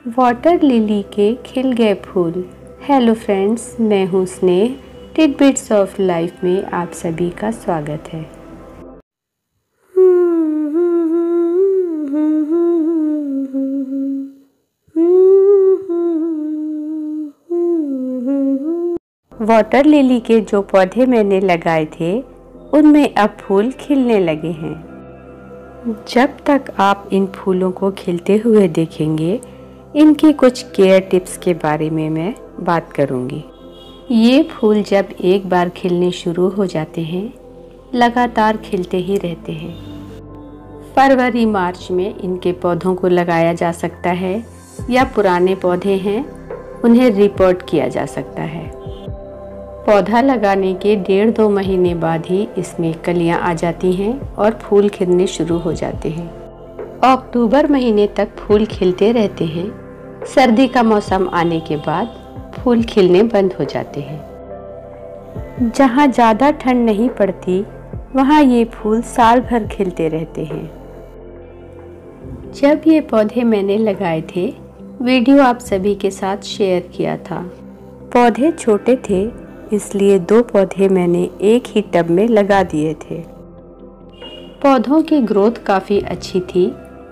Water lily के खिल गए फूल। हेलो फ्रेंड्स, मैं हूँ स्नेह। टिडबिट्स ऑफ लाइफ में आप सभी का स्वागत है। वाटर लिली के जो पौधे मैंने लगाए थे उनमें अब फूल खिलने लगे हैं। जब तक आप इन फूलों को खिलते हुए देखेंगे, इनकी कुछ केयर टिप्स के बारे में मैं बात करूंगी। ये फूल जब एक बार खिलने शुरू हो जाते हैं, लगातार खिलते ही रहते हैं। फरवरी मार्च में इनके पौधों को लगाया जा सकता है या पुराने पौधे हैं उन्हें रिपोर्ट किया जा सकता है। पौधा लगाने के 1.5-2 महीने बाद ही इसमें कलियां आ जाती हैं और फूल खिलने शुरू हो जाते हैं। अक्टूबर महीने तक फूल खिलते रहते हैं। सर्दी का मौसम आने के बाद फूल खिलने बंद हो जाते हैं। जहाँ ज़्यादा ठंड नहीं पड़ती वहाँ ये फूल साल भर खिलते रहते हैं। जब ये पौधे मैंने लगाए थे, वीडियो आप सभी के साथ शेयर किया था। पौधे छोटे थे, इसलिए 2 पौधे मैंने एक ही टब में लगा दिए थे। पौधों की ग्रोथ काफ़ी अच्छी थी।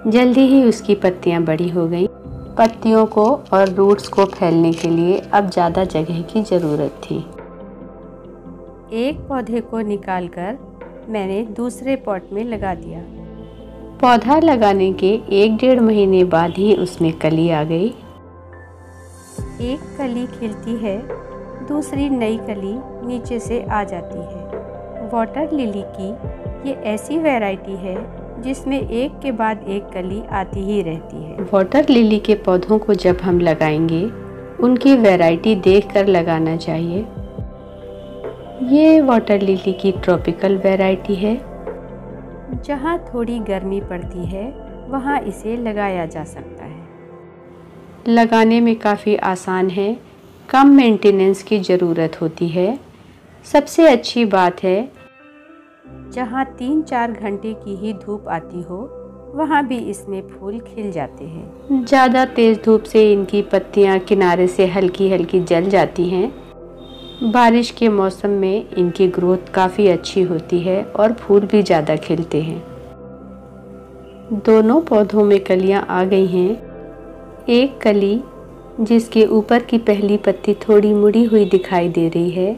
जल्दी ही उसकी पत्तियां बड़ी हो गई। पत्तियों को और रूट्स को फैलने के लिए अब ज़्यादा जगह की ज़रूरत थी। एक पौधे को निकालकर मैंने दूसरे पॉट में लगा दिया। पौधा लगाने के 1-1.5 महीने बाद ही उसमें कली आ गई। एक कली खिलती है, दूसरी नई कली नीचे से आ जाती है। वाटर लिली की ये ऐसी वैरायटी है जिसमें एक के बाद एक कली आती ही रहती है। वाटर लिली के पौधों को जब हम लगाएंगे, उनकी वैरायटी देखकर लगाना चाहिए। ये वाटर लिली की ट्रॉपिकल वैरायटी है। जहाँ थोड़ी गर्मी पड़ती है वहाँ इसे लगाया जा सकता है। लगाने में काफ़ी आसान है, कम मेंटेनेंस की ज़रूरत होती है। सबसे अच्छी बात है, जहाँ 3-4 घंटे की ही धूप आती हो वहाँ भी इसमें फूल खिल जाते हैं। ज़्यादा तेज़ धूप से इनकी पत्तियाँ किनारे से हल्की हल्की जल जाती हैं। बारिश के मौसम में इनकी ग्रोथ काफ़ी अच्छी होती है और फूल भी ज़्यादा खिलते हैं। दोनों पौधों में कलियाँ आ गई हैं। एक कली जिसके ऊपर की पहली पत्ती थोड़ी मुड़ी हुई दिखाई दे रही है,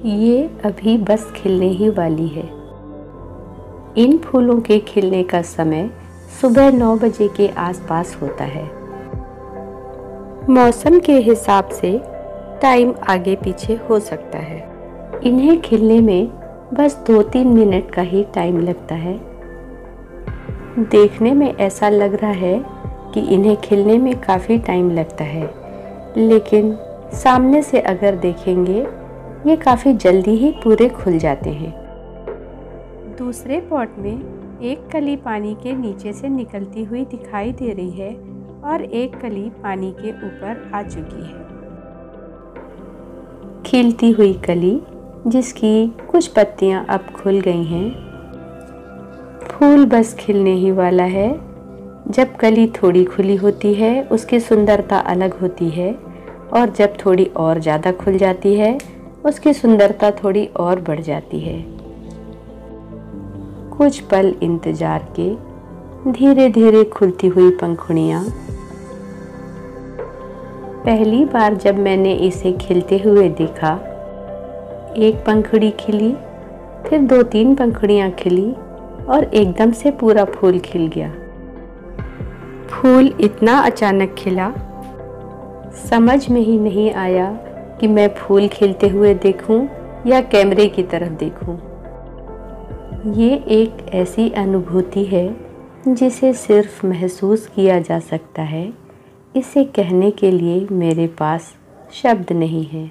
ये अभी बस खिलने ही वाली है। इन फूलों के खिलने का समय सुबह 9 बजे के आसपास होता है। मौसम के हिसाब से टाइम आगे पीछे हो सकता है। इन्हें खिलने में बस 2-3 मिनट का ही टाइम लगता है। देखने में ऐसा लग रहा है कि इन्हें खिलने में काफ़ी टाइम लगता है, लेकिन सामने से अगर देखेंगे ये काफ़ी जल्दी ही पूरे खुल जाते हैं। दूसरे पॉट में एक कली पानी के नीचे से निकलती हुई दिखाई दे रही है और एक कली पानी के ऊपर आ चुकी है। खिलती हुई कली जिसकी कुछ पत्तियां अब खुल गई हैं। फूल बस खिलने ही वाला है। जब कली थोड़ी खुली होती है उसकी सुंदरता अलग होती है, और जब थोड़ी और ज़्यादा खुल जाती है उसकी सुंदरता थोड़ी और बढ़ जाती है। कुछ पल इंतजार के धीरे धीरे खुलती हुई पंखुड़ियाँ। पहली बार जब मैंने इसे खिलते हुए देखा, एक पंखुड़ी खिली, फिर 2-3 पंखुड़ियाँ खिली और एकदम से पूरा फूल खिल गया। फूल इतना अचानक खिला, समझ में ही नहीं आया कि मैं फूल खिलते हुए देखूं या कैमरे की तरफ देखूं। ये एक ऐसी अनुभूति है जिसे सिर्फ महसूस किया जा सकता है। इसे कहने के लिए मेरे पास शब्द नहीं है।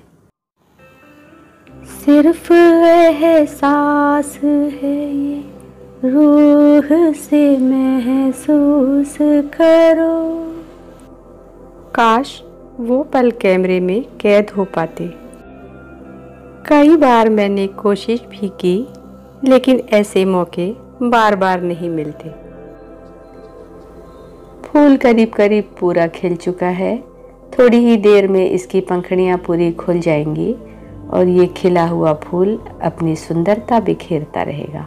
सिर्फ एहसास है ये, रूह से महसूस करो। काश वो पल कैमरे में कैद हो पाते। कई बार मैंने कोशिश भी की, लेकिन ऐसे मौके बार बार नहीं मिलते। फूल करीब करीब पूरा खिल चुका है। थोड़ी ही देर में इसकी पंखुड़ियाँ पूरी खुल जाएंगी और ये खिला हुआ फूल अपनी सुंदरता बिखेरता रहेगा।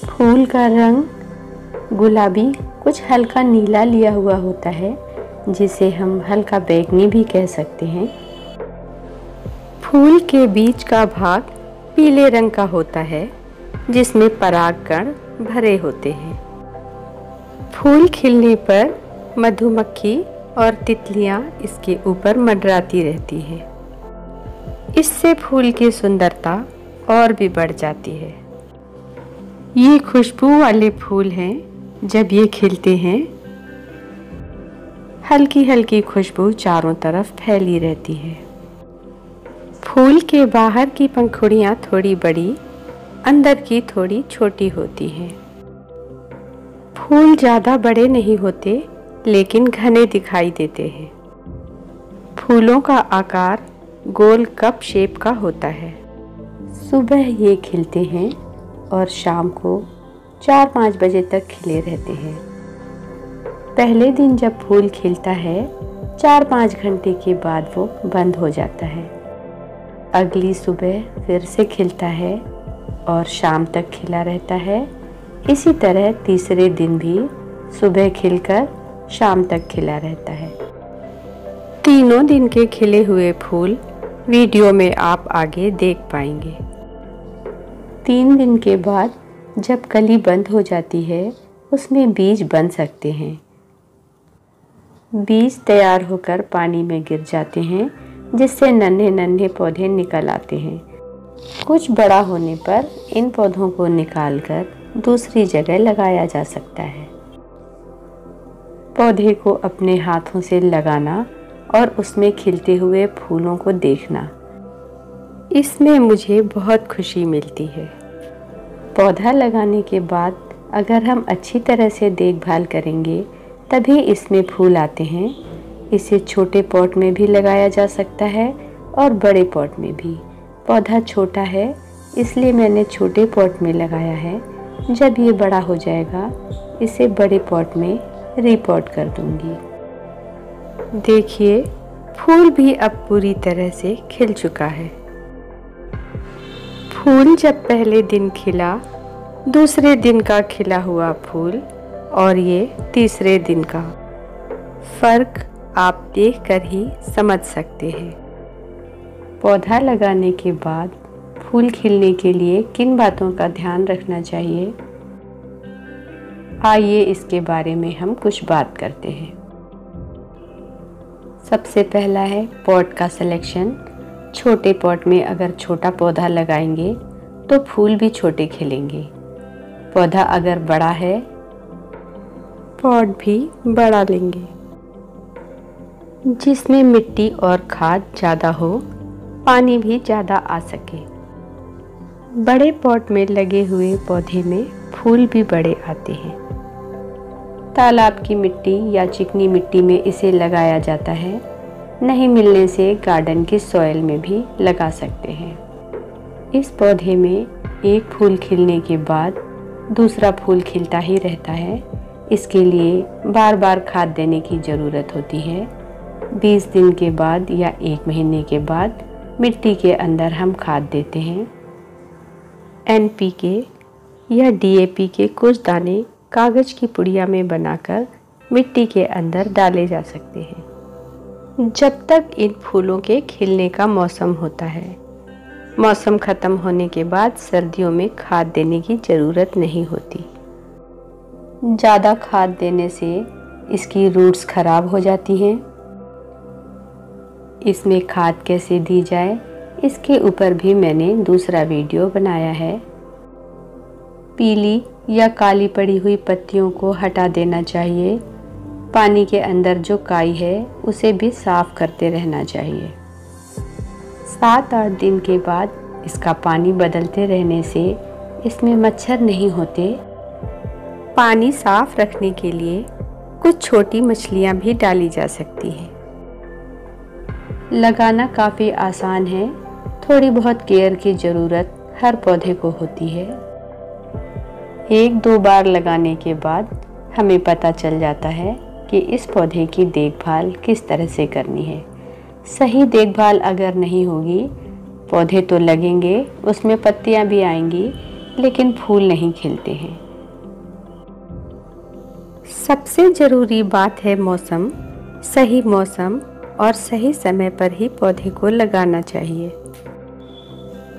फूल का रंग गुलाबी कुछ हल्का नीला लिया हुआ होता है, जिसे हम हल्का बैंगनी भी कह सकते हैं। फूल के बीच का भाग पीले रंग का होता है, जिसमें परागकण भरे होते हैं। फूल खिलने पर मधुमक्खी और तितलियां इसके ऊपर मंडराती रहती हैं। इससे फूल की सुंदरता और भी बढ़ जाती है। ये खुशबू वाले फूल हैं। जब ये खिलते हैं, हल्की हल्की खुशबू चारों तरफ फैली रहती है। फूल के बाहर की पंखुड़ियाँ थोड़ी बड़ी, अंदर की थोड़ी छोटी होती हैं। फूल ज़्यादा बड़े नहीं होते, लेकिन घने दिखाई देते हैं। फूलों का आकार गोल कप शेप का होता है। सुबह ये खिलते हैं और शाम को 4-5 बजे तक खिले रहते हैं। पहले दिन जब फूल खिलता है, 4-5 घंटे के बाद वो बंद हो जाता है। अगली सुबह फिर से खिलता है और शाम तक खिला रहता है। इसी तरह तीसरे दिन भी सुबह खिलकर शाम तक खिला रहता है। तीनों दिन के खिले हुए फूल वीडियो में आप आगे देख पाएंगे। 3 दिन के बाद जब कली बंद हो जाती है, उसमें बीज बन सकते हैं। बीज तैयार होकर पानी में गिर जाते हैं, जिससे नन्हे नन्हे पौधे निकल आते हैं। कुछ बड़ा होने पर इन पौधों को निकालकर दूसरी जगह लगाया जा सकता है। पौधे को अपने हाथों से लगाना और उसमें खिलते हुए फूलों को देखना, इसमें मुझे बहुत खुशी मिलती है। पौधा लगाने के बाद अगर हम अच्छी तरह से देखभाल करेंगे, तभी इसमें फूल आते हैं। इसे छोटे पॉट में भी लगाया जा सकता है और बड़े पॉट में भी। पौधा छोटा है, इसलिए मैंने छोटे पॉट में लगाया है। जब ये बड़ा हो जाएगा, इसे बड़े पॉट में रिपॉट कर दूंगी। देखिए, फूल भी अब पूरी तरह से खिल चुका है। फूल जब पहले दिन खिला, दूसरे दिन का खिला हुआ फूल और ये तीसरे दिन का फर्क आप देखकर ही समझ सकते हैं। पौधा लगाने के बाद फूल खिलने के लिए किन बातों का ध्यान रखना चाहिए, आइए इसके बारे में हम कुछ बात करते हैं। सबसे पहला है पॉट का सिलेक्शन। छोटे पॉट में अगर छोटा पौधा लगाएंगे तो फूल भी छोटे खिलेंगे। पौधा अगर बड़ा है, पॉट भी बड़ा लेंगे, जिसमें मिट्टी और खाद ज़्यादा हो, पानी भी ज़्यादा आ सके। बड़े पॉट में लगे हुए पौधे में फूल भी बड़े आते हैं। तालाब की मिट्टी या चिकनी मिट्टी में इसे लगाया जाता है। नहीं मिलने से गार्डन की सॉइल में भी लगा सकते हैं। इस पौधे में एक फूल खिलने के बाद दूसरा फूल खिलता ही रहता है। इसके लिए बार बार खाद देने की ज़रूरत होती है। 20 दिन के बाद या 1 महीने के बाद मिट्टी के अंदर हम खाद देते हैं। NPK या DAP के कुछ दाने कागज़ की पुड़िया में बनाकर मिट्टी के अंदर डाले जा सकते हैं, जब तक इन फूलों के खिलने का मौसम होता है। मौसम ख़त्म होने के बाद सर्दियों में खाद देने की ज़रूरत नहीं होती। ज़्यादा खाद देने से इसकी रूट्स खराब हो जाती हैं। इसमें खाद कैसे दी जाए, इसके ऊपर भी मैंने दूसरा वीडियो बनाया है। पीली या काली पड़ी हुई पत्तियों को हटा देना चाहिए। पानी के अंदर जो काई है उसे भी साफ करते रहना चाहिए। 7-8 दिन के बाद इसका पानी बदलते रहने से इसमें मच्छर नहीं होते। पानी साफ रखने के लिए कुछ छोटी मछलियाँ भी डाली जा सकती हैं। लगाना काफ़ी आसान है, थोड़ी बहुत केयर की ज़रूरत हर पौधे को होती है। 1-2 बार लगाने के बाद हमें पता चल जाता है कि इस पौधे की देखभाल किस तरह से करनी है। सही देखभाल अगर नहीं होगी, पौधे तो लगेंगे, उसमें पत्तियां भी आएंगी, लेकिन फूल नहीं खिलते हैं। सबसे ज़रूरी बात है मौसम। सही मौसम और सही समय पर ही पौधे को लगाना चाहिए।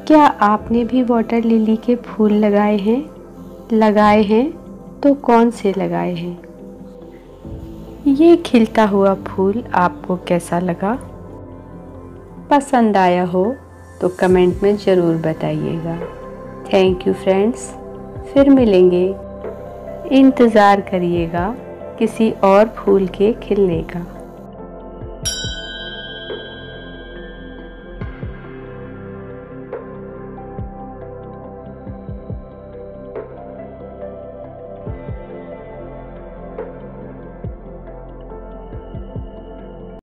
क्या आपने भी वाटर लिली के फूल लगाए हैं? लगाए हैं तो कौन से लगाए हैं? ये खिलता हुआ फूल आपको कैसा लगा? पसंद आया हो तो कमेंट में ज़रूर बताइएगा। थैंक यू फ्रेंड्स, फिर मिलेंगे। इंतज़ार करिएगा किसी और फूल के खिलने का।